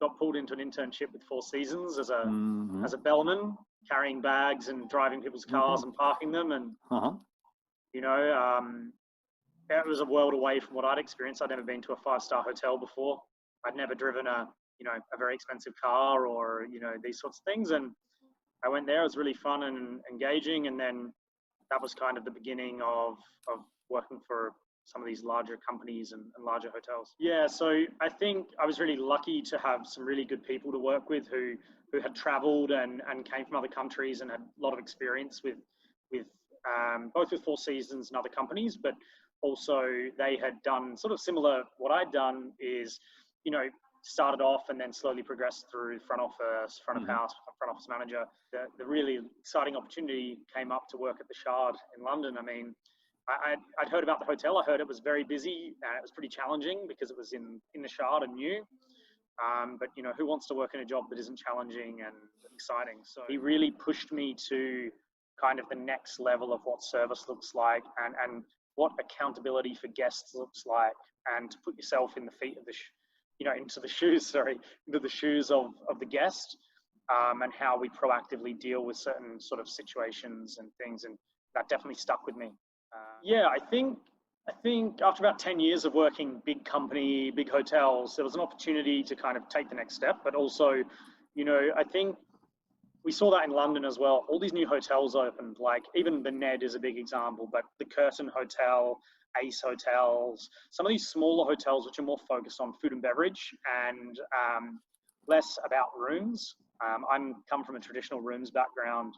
got pulled into an internship with Four Seasons as a bellman, carrying bags and driving people's cars and parking them. And, it was a world away from what I'd experienced. I'd never been to a 5-star hotel before. I'd never driven a very expensive car or, these sorts of things. And I went there. It was really fun and engaging. And then that was kind of the beginning of working for some of these larger companies and larger hotels. Yeah, so I think I was really lucky to have some really good people to work with who had traveled and came from other countries and had a lot of experience with both with Four Seasons and other companies, but also they had done sort of similar. What I'd done is, started off and then slowly progressed through front office, front of house, front office manager. The really exciting opportunity came up to work at the Shard in London. I mean, I'd heard about the hotel. I heard it was very busy and it was pretty challenging because it was in the Shard and new. But who wants to work in a job that isn't challenging and exciting? So he really pushed me to kind of the next level of what service looks like and what accountability for guests looks like, and to put yourself in the feet of into the shoes of the guest, and how we proactively deal with certain sort of situations and things. And that definitely stuck with me. I think after about 10 years of working big company, big hotels, there was an opportunity to kind of take the next step. But also, I think we saw that in London as well. All these new hotels opened, like even the Ned is a big example, but the Curtin Hotel, Ace Hotels, some of these smaller hotels which are more focused on food and beverage and less about rooms. I'm come from a traditional rooms background,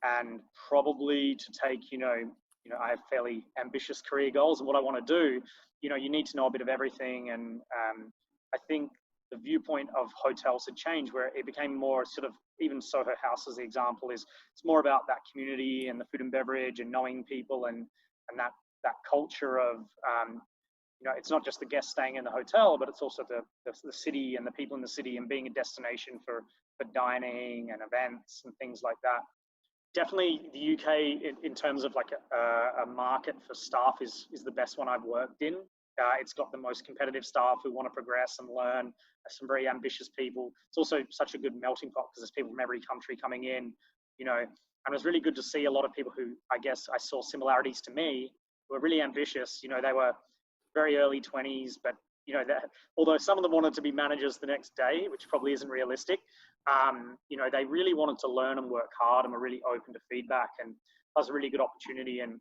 and probably to take, I have fairly ambitious career goals, and what I want to do, you need to know a bit of everything. And I think the viewpoint of hotels had changed, where it became more sort of, even Soho House as the example, it's more about that community and the food and beverage and knowing people and that culture of, it's not just the guests staying in the hotel, but it's also the city and the people in the city, and being a destination for dining and events and things like that. Definitely the UK in terms of like a market for staff is the best one I've worked in. It's got the most competitive staff who want to progress and learn, some very ambitious people. It's also such a good melting pot because there's people from every country coming in, and it was really good to see a lot of people who I guess I saw similarities to me, who were really ambitious. They were very early 20s, but although some of them wanted to be managers the next day, which probably isn't realistic, they really wanted to learn and work hard and were really open to feedback. And that was a really good opportunity. And,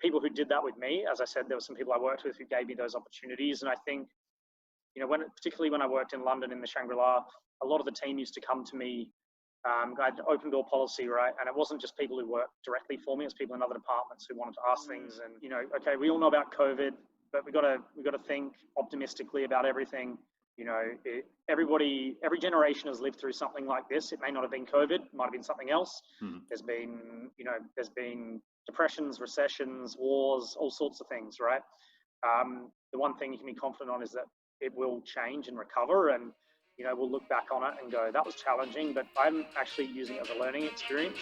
people who did that with me, as I said, there were some people I worked with who gave me those opportunities. And I think, particularly when I worked in London in the Shangri-La, a lot of the team used to come to me. I had an open door policy, right? And it wasn't just people who worked directly for me, it was people in other departments who wanted to ask things. And, okay, we all know about COVID, but we got to think optimistically about everything. Every generation has lived through something like this. It may not have been COVID, it might have been something else. There's been depressions, recessions, wars, all sorts of things, right? The one thing you can be confident on is that it will change and recover, and we'll look back on it and go, that was challenging, but I'm actually using it as a learning experience.